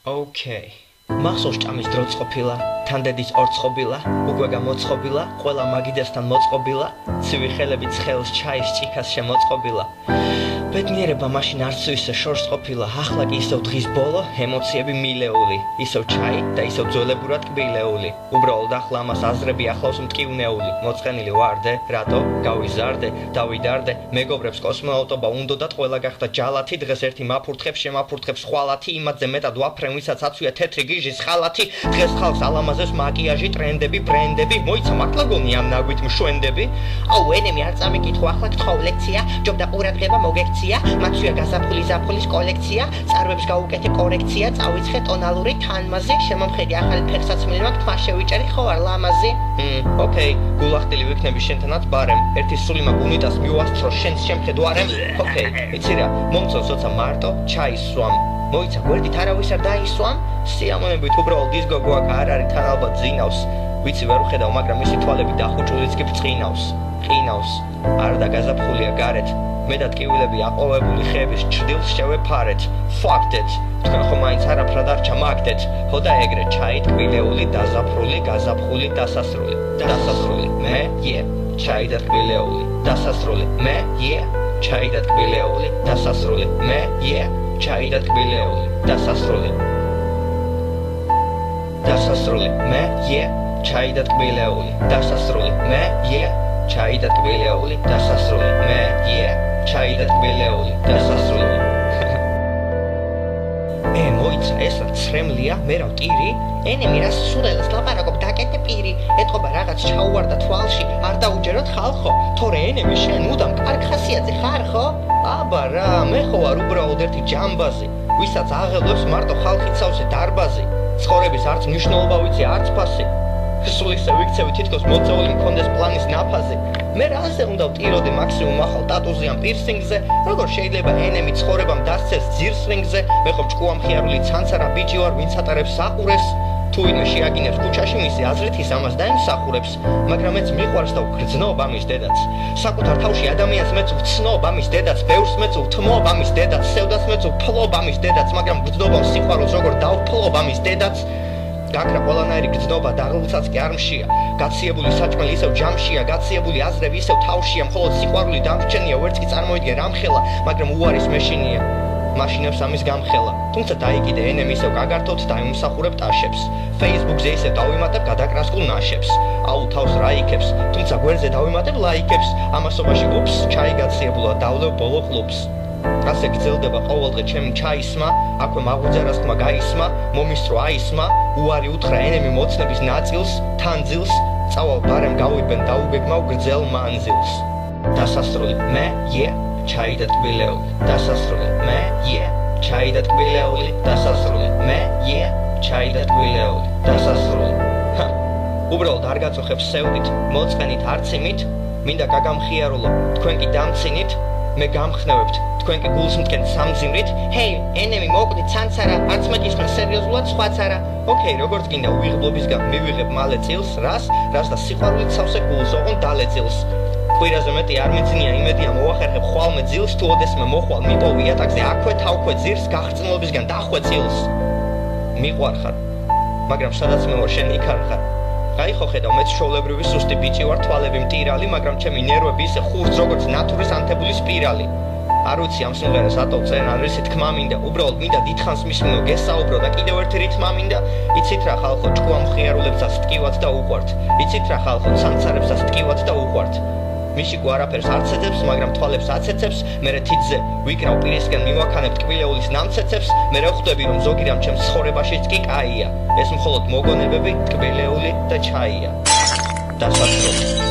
Okay. მახსოვს ჭამის დრო წყობილა, თან დედის ორწყობილა, უკვე გამოწყობილა, ყველა მაგიდასთან მოწყობილა, ცივი ხელებით ცხელს ჩაის ჭიქას შემოწყობილა. ბედნიერება მაშინ არც ისე შორს ყოფილა, ახლა კი ისევ დღის ბოლო, ემოციები მილეული, ისევ ჩაი და ისევ ძველებურად კბილეული. უბრალოდ ახლა ამას აზრები ახლავს მტკივნეული, მოწყენილი ვარდე, რატო გავიზარდე, დავიდარდე, მეგობრებს კოსმონავტობა უნდოდათ ყველა გახდა ჯალათი, დღეს ერთი მაფურთხებს, შემაფურთხებს ხვალათი, იმათზე მეტად ვაფრენ, ვისაც აცვია თეთრი გიჟის ხალათი, დღეს ხალხს ალამაზებს მაკიაჟი, ტრენდები, ბრენდები, მოიცა მართლა გონი ამ ნაგვით მშვენდები. აუ ენემი არ წამიკითხო, ახლა გთხოვ ლექცია, ჯობდა ყურადღება მოგექცია. მათვია გაზაფხულის ზაფხულის კოლექცია, წარვებს გაუკეთე კორექცია, წავიცხე ტონალური თანმაზი, შემომხედი ახალი ფერსაცმელი მაქვს, თვა შევიჭერი ხო არ ლამაზი? ოკეი, გულახდილი ვიქნები შენთანაც ბარემ, ერთი სული მაქვს უნიტას მივასწრო შენს შემხედვარემ. ოკეი, იცი რა, მომწონს როცა მარტო ჩაისვამ. მოიცა გვერდით არავის არ დაისვამ, სიამოვნებით უბრალოდ ის გოგო აქ არ არის თან ალბათ ძინავს. ვიცი ვერ ვხედავ, მაგრამ მისი თვალები დახუჭულიც კი ბრწყინავს, ყინავს, არ და გაზაფხულია გარეთ. მე და ტკივილები აყოვებული ხეების ჩრდილს შევეფარეთ. Fucked. თქვენ ხო მაინც არაფრად არ ჩამაგდეთ. ხო და ეგრე ჩაით კბილეული, დაზაფრული, გაზაფხული, დასასრული. დასასრული. მე, ჩაი და კბილეული, დასასრული. მე, ჩაი და კბილეული, დასასრული. მე, ჩაი და კბილეული, დასასრული. დასასრული. მე, ჩაი და კბილეული, დასასრული. მე, ჩაი და კბილეული, დასასრული. მე, ჩაი და კბილეული, დასასრული. მოიცა ეს რა ცრემლია, მე რა ვტირი? ენემი რას სულელას ლაპარაკობ დაკეტე პირი, ეთყობა რაღაც ჩაუვარდა თვალში, არ დაუჯეროთ ხალხო, თორე ენემი შენ მუდამ კარგ ხასიათზე ხარ ხო? აბა რა, მე ხო ვარ უბრალოდ ერთი ჯამბაზი, ვისაც აღელვებს მარტო ხალხით სავსე დარბაზი, ცხოვრების არც მნიშვნელობა ვიცი, არც ფასი. სულ ისე ვიქცევი თითქოს მოწეული მქონდეს პლანის ნაფაზი. მე რაზე უნდა ვტიროდე მაქსიმუმ ახალ ტატუზე ან პირსინგზე, როგორ შეიძლება ენემი ცხოვრებამ დასცეს ძირს რინგზე, მე ხო ჭკუამხიარული ცანცარა ბიჭი ვარ, ვინც ატარებს საყურეს. თუ ვინმე შეაგინებს ქუჩაში მისი აზრით ის ამას დაიმსახურებს, მაგრამ მეც მიყვარს და ვგრძნობ ამის დედაც. საკუთარ თავში ადამიანს მეც ვცნობ ამის დედაც, ბევრს მეც ვთმობ ამის დედაც, სევდას მეც ვფლობ ამის დედაც, მაგრამ გრძნობ ამ სიყვარულს როგორ დავფლობ ამის დედაც. გაქრა ყველანაირი გრძნობა და აღლიცაც კი არ მშია, გაციებული საჭმელი ისევ ჯამშია, გაციებული აზრები ისევ თავშია, მხოლოდ სიყვარული დამრჩენია, ვერც კი წარმოიდგე რამხელა, მაგრამ უარის მეშინია, მაშინებს ამის გამხელა. თუმცა დაიკიდე ენემი ისევ გაგართოთ და იმსახურებ ტაშებს, Facebook-ზე ისევ დავიმატებ გადაკრასკულ ნაშებს, აუ თავს რა იქებს, თუმცა გვერდზე დავიმატებ ლაიქებს, ამასობაში უps, ჩაი გაციებულა დავლევ ბოლო ყლუბს. ასე გრძელდება ყოველდღე ჩემი ჩაისმა, აქვე მაღვიძარას თმა გაისმა, მომისწრო აისმა, უარი უთხრა ენემი მოცნების ნაწილს, თანძილს, წავალ ბარემ გავიბენ დაუგეგმავ გრძელ მანძილს. დასასრული. მე, ჩაი და კბილეული, დასასრული. მე, ჩაი და კბილეული, დასასრული. მე, ჩაი და კბილეული, დასასრული. უბრალოდ არ გაწუხებს სევდით, მოწყენით არც იმით, მინდა გაგამხიარულო, თქვენ კი დამცინით, მე გამხნევებთ, თქვენ კი გულს მტკენთ სამძიმრით. ჰეი, ენემი მოკვდით ცანცარა, არც მეკისმენ სერიოზულად სხვაც არა. ოკეი, როგორც გინდა უიღბლობისგან მივიღებ მალე წილს, რას და სიყვარულით სავსე გულს ოღონდ დალეწილს. კვირაზე მეტი არ მიძნია იმედია მოვახერხებ ხვალმე ძილს, თუ ოდესმე მოხვალ მიპოვ იატაკზე აქვე თავქვე ძირს, გახრძნილობისგან დახვე წილს. მიყვარხარ, მაგრამ სადაც მე ვარ შენ იქ არ ხარ. აი ხო ხედავ, მეც ჩვეულებრივი სუსტი ბიჭი ვარ, თვალები მტირალი, მაგრამ ჩემი ნერვები ისე ხურს როგორც ნატურის ანთებული სპირალი. არ ვიცი ამ სიმღერას ატოვ წენ არ ვიცი თქმა მინდა, უბრალოდ მინდა დიდხანს მისმინო გესაუბრო და კიდევ ერთი რითმა მინდა. იცით რა ხალხო, ჭკუამხიარულებსაც ტკივად და უყვართ. იცით რა ხალხო, ცანცარებსაც ტკივად და უყვართ. მიშიკო არაფერს არც ეძებს, მაგრამ თვალებს აცეცებს, მერე თითზე ვიკრავ პირისკენ მივაქანებ ტკბილეულის ნამცეცებს, მერე ხვდები რომ ზოგი რამ ჩემს ცხოვრებაშიც კი კაია. ეს მხოლოდ მოგონებები, ტკბილეული და ჩაია. დასასრული.